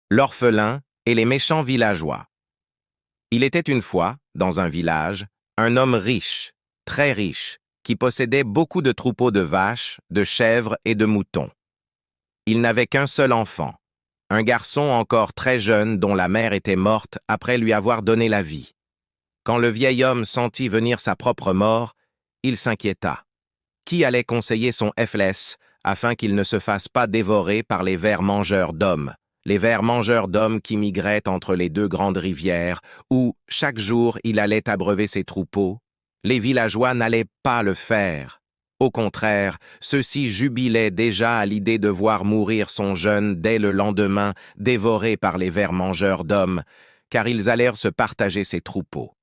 L'orphelin et les méchants villageois. Il était une fois, dans un village, un homme riche, très riche, qui possédait beaucoup de troupeaux de vaches, de chèvres et de moutons. Il n'avait qu'un seul enfant, un garçon encore très jeune dont la mère était morte après lui avoir donné la vie. Quand le vieil homme sentit venir sa propre mort, il s'inquiéta. Qui allait conseiller son Eflès afin qu'il ne se fasse pas dévorer par les vers mangeurs d'hommes, les vers mangeurs d'hommes qui migraient entre les deux grandes rivières, où, chaque jour, il allait abreuver ses troupeaux? Les villageois n'allaient pas le faire. Au contraire, ceux-ci jubilaient déjà à l'idée de voir mourir son jeune dès le lendemain, dévoré par les vers mangeurs d'hommes, car ils allèrent se partager ses troupeaux.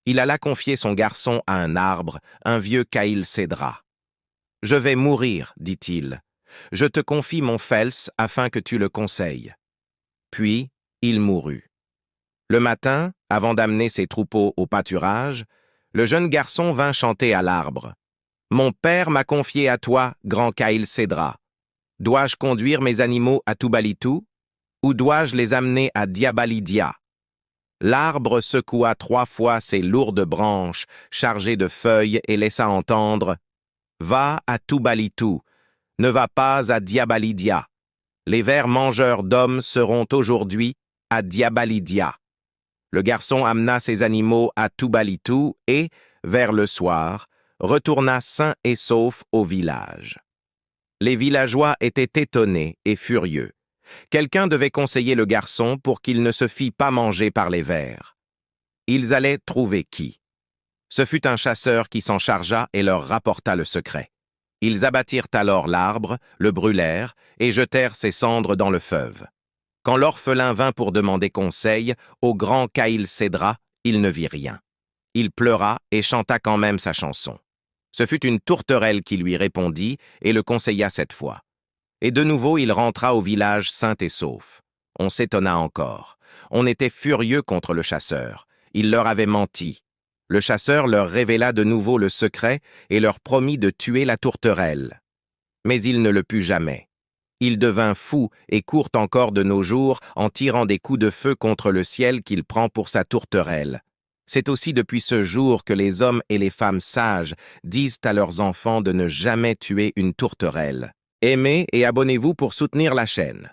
Il alla confier son garçon à un arbre, un vieux caïl cédra. « Je vais mourir, dit-il. Je te confie mon fels afin que tu le conseilles. » Puis, il mourut. Le matin, avant d'amener ses troupeaux au pâturage, le jeune garçon vint chanter à l'arbre. « Mon père m'a confié à toi, grand caïl cédra. Dois-je conduire mes animaux à Toubalitou, ou dois-je les amener à Diabalidia ?» L'arbre secoua 3 fois ses lourdes branches chargées de feuilles et laissa entendre « Va à Toubalitou, ne va pas à Diabalidia. Les vers mangeurs d'hommes seront aujourd'hui à Diabalidia. » Le garçon amena ses animaux à Toubalitou et, vers le soir, retourna sain et sauf au village. Les villageois étaient étonnés et furieux. Quelqu'un devait conseiller le garçon pour qu'il ne se fît pas manger par les vers. Ils allaient trouver qui? Ce fut un chasseur qui s'en chargea et leur rapporta le secret. Ils abattirent alors l'arbre, le brûlèrent et jetèrent ses cendres dans le feuve. Quand l'orphelin vint pour demander conseil, au grand caïl cédra, il ne vit rien. Il pleura et chanta quand même sa chanson. Ce fut une tourterelle qui lui répondit et le conseilla cette fois. Et de nouveau il rentra au village sain et sauf. On s'étonna encore. On était furieux contre le chasseur. Il leur avait menti. Le chasseur leur révéla de nouveau le secret et leur promit de tuer la tourterelle. Mais il ne le put jamais. Il devint fou et court encore de nos jours en tirant des coups de feu contre le ciel qu'il prend pour sa tourterelle. C'est aussi depuis ce jour que les hommes et les femmes sages disent à leurs enfants de ne jamais tuer une tourterelle. Aimez et abonnez-vous pour soutenir la chaîne.